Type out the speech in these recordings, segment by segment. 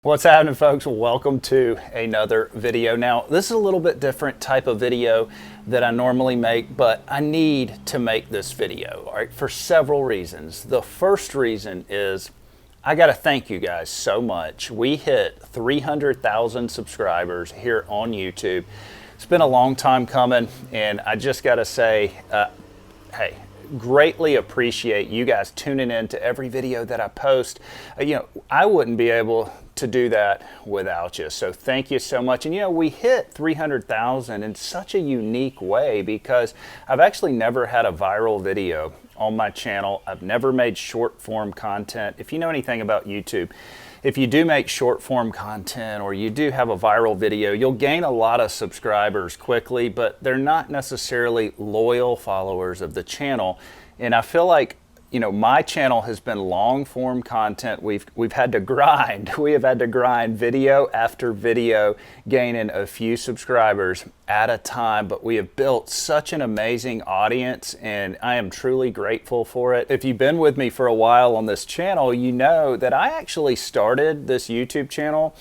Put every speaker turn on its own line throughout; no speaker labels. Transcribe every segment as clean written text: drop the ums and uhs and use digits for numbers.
What's happening, folks? Welcome to another video. Now, this is a little bit different type of video that I normally make, but I need to make this video, all right, for several reasons. The first reason is I got to thank you guys so much. We hit 300,000 subscribers here on YouTube. It's been a long time coming, and I just got to say, hey, greatly appreciate you guys tuning in to every video that I post. I wouldn't be able to do that without you. So thank you so much. And we hit 300,000 in such a unique way because I've actually never had a viral video on my channel. I've never made short form content. If you know anything about YouTube, if you do make short form content or you do have a viral video, you'll gain a lot of subscribers quickly, but they're not necessarily loyal followers of the channel. And I feel like, my channel has been long form content. We've had to grind. We have had to grind video after video, gaining a few subscribers at a time, but we have built such an amazing audience and I am truly grateful for it. If you've been with me for a while on this channel, you know that I actually started this YouTube channel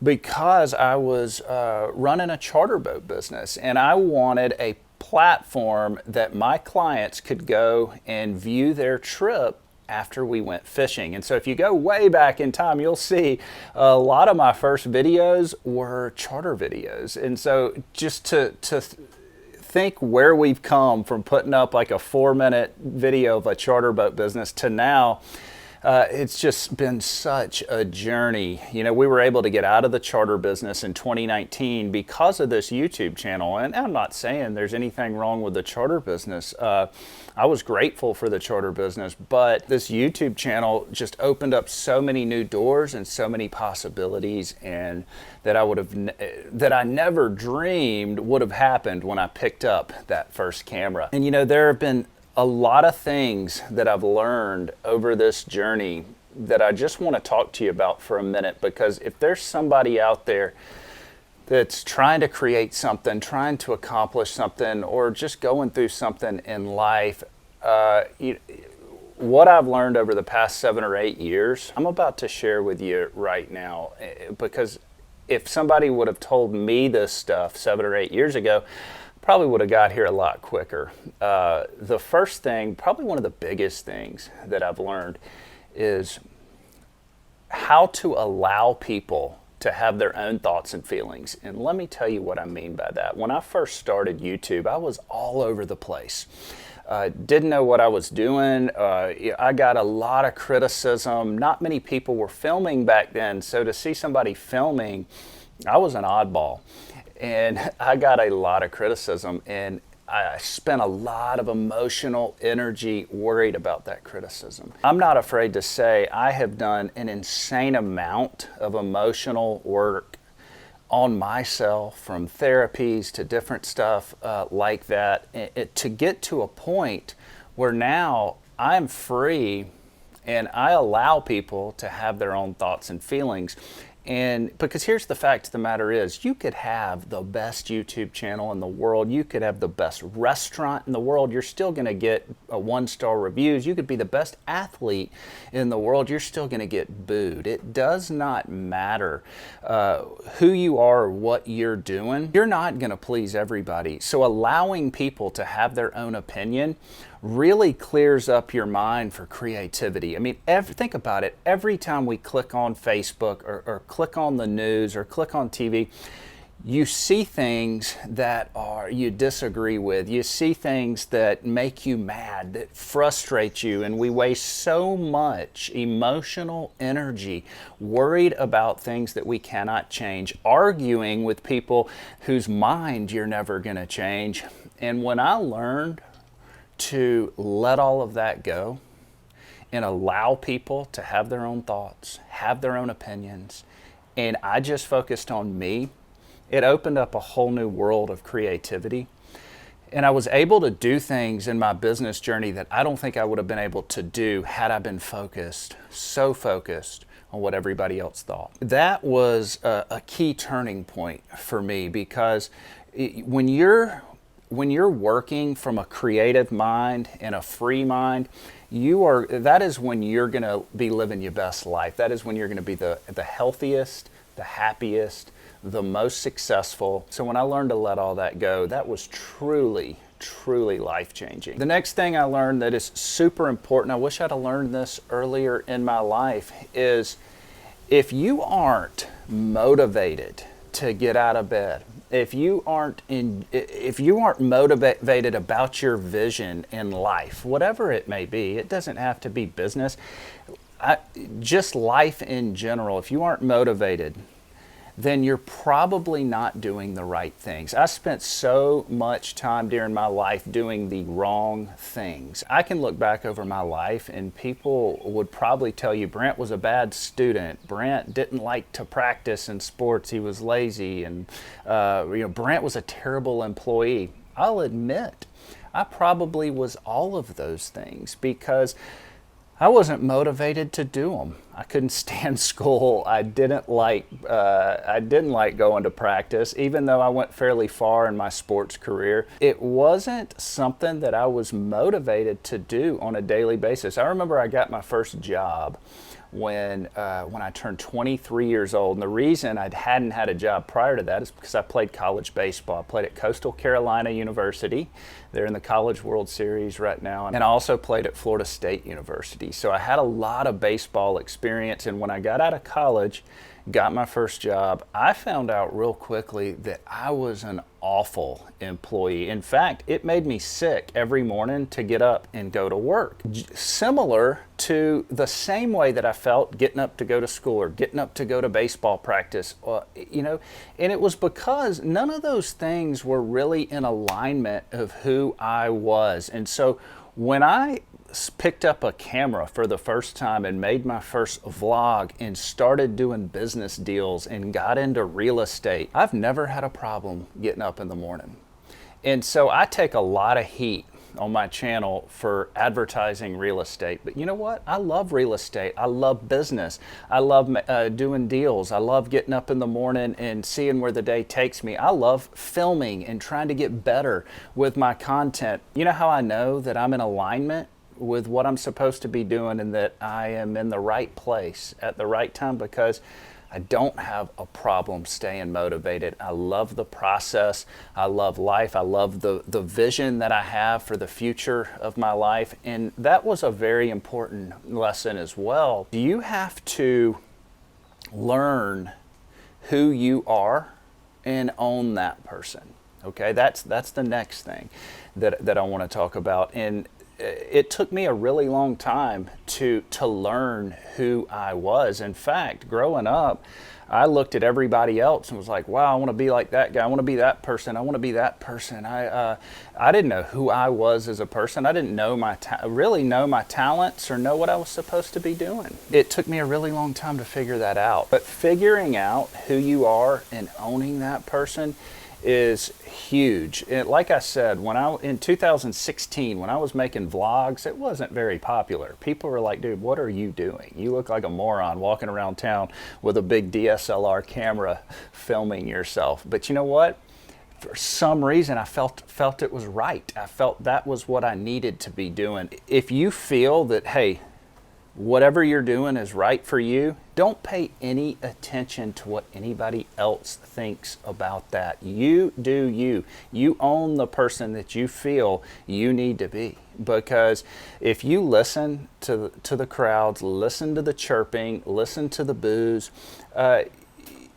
because I was running a charter boat business and I wanted a platform that my clients could go and view their trip after we went fishing. And so if you go way back in time, you'll see a lot of my first videos were charter videos. And so just to think where we've come from putting up like a 4-minute video of a charter boat business to now, it's just been such a journey. We were able to get out of the charter business in 2019 because of this YouTube channel. And I'm not saying there's anything wrong with the charter business. I was grateful for the charter business, but this YouTube channel just opened up so many new doors and so many possibilities, and that I never dreamed would have happened when I picked up that first camera. And there have been a lot of things that I've learned over this journey that I just want to talk to you about for a minute, because if there's somebody out there that's trying to create something, trying to accomplish something, or just going through something in life, what I've learned over the past 7 or 8 years, I'm about to share with you right now. Because if somebody would have told me this stuff 7 or 8 years ago, probably would have got here a lot quicker. The first thing, probably one of the biggest things that I've learned, is how to allow people to have their own thoughts and feelings. And let me tell you what I mean by that. When I first started YouTube, I was all over the place. Didn't know what I was doing. I got a lot of criticism. Not many people were filming back then, so to see somebody filming, I was an oddball. And I got a lot of criticism, and I spent a lot of emotional energy worried about that criticism. I'm not afraid to say I have done an insane amount of emotional work on myself, from therapies to different stuff like that, to get to a point where now I'm free and I allow people to have their own thoughts and feelings. And because here's the fact of the matter is, you could have the best YouTube channel in the world, you could have the best restaurant in the world, you're still going to get 1-star reviews. You could be the best athlete in the world, you're still going to get booed. It does not matter who you are or what you're doing. You're not going to please everybody. So allowing people to have their own opinion really clears up your mind for creativity. I mean, think about it. Every time we click on Facebook or click on the news or click on TV, you see things that you disagree with. You see things that make you mad, that frustrate you, and we waste so much emotional energy worried about things that we cannot change, arguing with people whose mind you're never going to change. And when I learned to let all of that go and allow people to have their own thoughts, have their own opinions, and I just focused on me, it opened up a whole new world of creativity. And I was able to do things in my business journey that I don't think I would have been able to do had I been so focused on what everybody else thought. That was a key turning point for me, because when you're working from a creative mind and a free mind, that is when you're going to be living your best life. That is when you're going to be the healthiest, the happiest, the most successful. So when I learned to let all that go, that was truly, truly life-changing. The next thing I learned that is super important, I wish I'd have learned this earlier in my life, is if you aren't motivated to get out of bed, if you aren't motivated about your vision in life, whatever it may be, it doesn't have to be business, just life in general, if you aren't motivated, then you're probably not doing the right things. I spent so much time during my life doing the wrong things. I can look back over my life and people would probably tell you Brent was a bad student. Brent didn't like to practice in sports. He was lazy, and Brent was a terrible employee. I'll admit, I probably was all of those things because I wasn't motivated to do them. I couldn't stand school. I didn't like going to practice, even though I went fairly far in my sports career. It wasn't something that I was motivated to do on a daily basis. I remember I got my first job when I turned 23 years old. And the reason I hadn't had a job prior to that is because I played college baseball. I played at Coastal Carolina University. They're in the College World Series right now. And I also played at Florida State University. So I had a lot of baseball experience. And when I got out of college, got my first job, I found out real quickly that I was an awful employee. In fact, it made me sick every morning to get up and go to work. Similar to the same way that I felt getting up to go to school or getting up to go to baseball practice, and it was because none of those things were really in alignment of who I was. And so when I picked up a camera for the first time and made my first vlog and started doing business deals and got into real estate, I've never had a problem getting up in the morning. And so I take a lot of heat on my channel for advertising real estate. But you know what? I love real estate. I love business. I love doing deals. I love getting up in the morning and seeing where the day takes me. I love filming and trying to get better with my content. You know how I know that I'm in alignment with what I'm supposed to be doing and that I am in the right place at the right time? Because I don't have a problem staying motivated. I love the process. I love life. I love the vision that I have for the future of my life. And that was a very important lesson as well. You have to learn who you are and own that person. Okay, that's the next thing that I want to talk about. And it took me a really long time to learn who I was. In fact, growing up, I looked at everybody else and was like, wow, I want to be like that guy. I want to be that person. I want to be that person. I didn't know who I was as a person. I didn't know really know my talents or know what I was supposed to be doing. It took me a really long time to figure that out. But figuring out who you are and owning that person is huge. Like I said, in 2016, when I was making vlogs, it wasn't very popular. People were like, dude, what are you doing? You look like a moron walking around town with a big DSLR camera filming yourself. But you know what? For some reason, I felt it was right. I felt that was what I needed to be doing. If you feel that, hey, whatever you're doing is right for you, don't pay any attention to what anybody else thinks about that. You do you. You own the person that you feel you need to be. Because if you listen to the crowds, listen to the chirping, listen to the boos,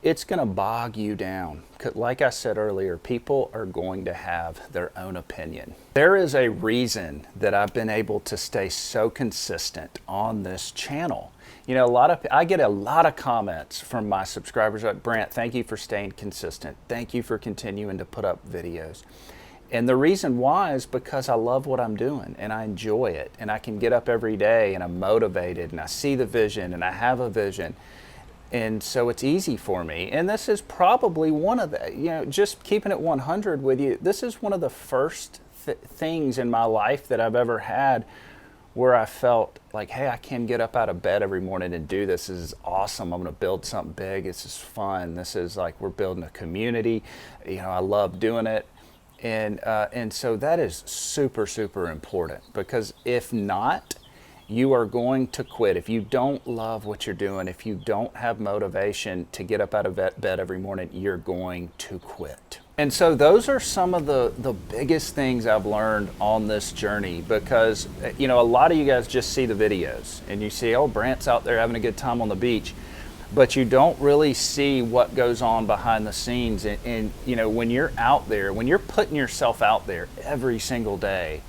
it's going to bog you down. Like I said earlier, people are going to have their own opinion. There is a reason that I've been able to stay so consistent on this channel. You know, I get a lot of comments from my subscribers like, Brent, thank you for staying consistent. Thank you for continuing to put up videos. And the reason why is because I love what I'm doing and I enjoy it. And I can get up every day and I'm motivated and I see the vision and I have a vision. And so it's easy for me. And this is probably one of the, just keeping it 100 with you, this is one of the first things in my life that I've ever had where I felt like, hey, I can get up out of bed every morning and do this. This is awesome. I'm going to build something big. This is fun. This is like we're building a community. I love doing it. And so that is super, super important, because if not, you are going to quit. If you don't love what you're doing, if you don't have motivation to get up out of bed every morning, you're going to quit. And so those are some of the biggest things I've learned on this journey, because a lot of you guys just see the videos and you see, oh, Brant's out there having a good time on the beach, but you don't really see what goes on behind the scenes. And when you're out there, when you're putting yourself out there every single day,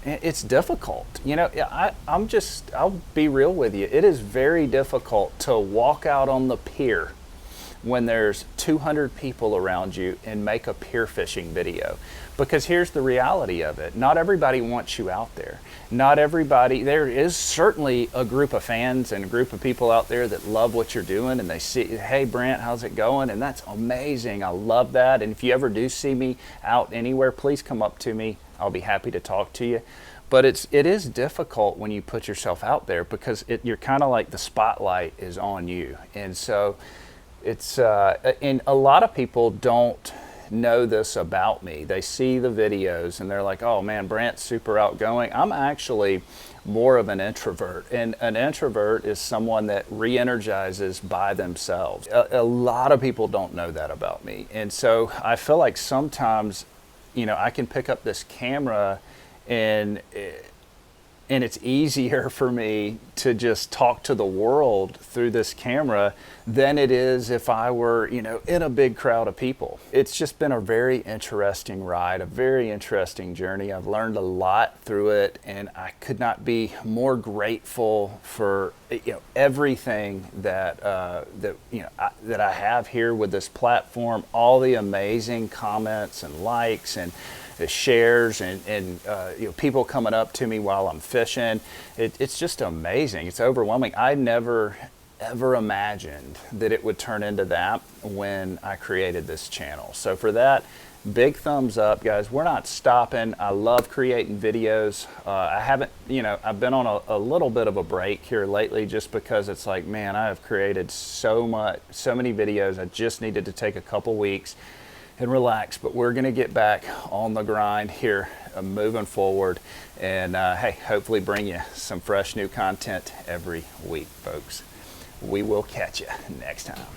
it's difficult. I'll be real with you. It is very difficult to walk out on the pier when there's 200 people around you and make a pier fishing video. Because here's the reality of it. Not everybody wants you out there. Not everybody, there is certainly a group of fans and a group of people out there that love what you're doing, and they see, hey Brant, how's it going? And that's amazing. I love that. And if you ever do see me out anywhere, please come up to me. I'll be happy to talk to you. But it is difficult when you put yourself out there, because you're kind of like the spotlight is on you. And so it's and a lot of people don't know this about me. They see the videos and they're like, oh man, Brant's super outgoing. I'm actually more of an introvert, and an introvert is someone that re-energizes by themselves. A lot of people don't know that about me, and so I feel like sometimes I can pick up this camera and it's easier for me to just talk to the world through this camera than it is if I were, in a big crowd of people. It's just been a very interesting ride, a very interesting journey. I've learned a lot through it, and I could not be more grateful for everything that I have here with this platform, all the amazing comments and likes and the shares and people coming up to me while I'm fishing. It's just amazing. It's overwhelming. I never ever imagined that it would turn into that when I created this channel. So for that, big thumbs up, guys. We're not stopping. I love creating videos. I haven't, I've been on a little bit of a break here lately, just because it's like, man, I have created so many videos. I just needed to take a couple weeks and relax, but we're gonna get back on the grind here, moving forward, and hey, hopefully bring you some fresh new content every week, folks. We will catch you next time.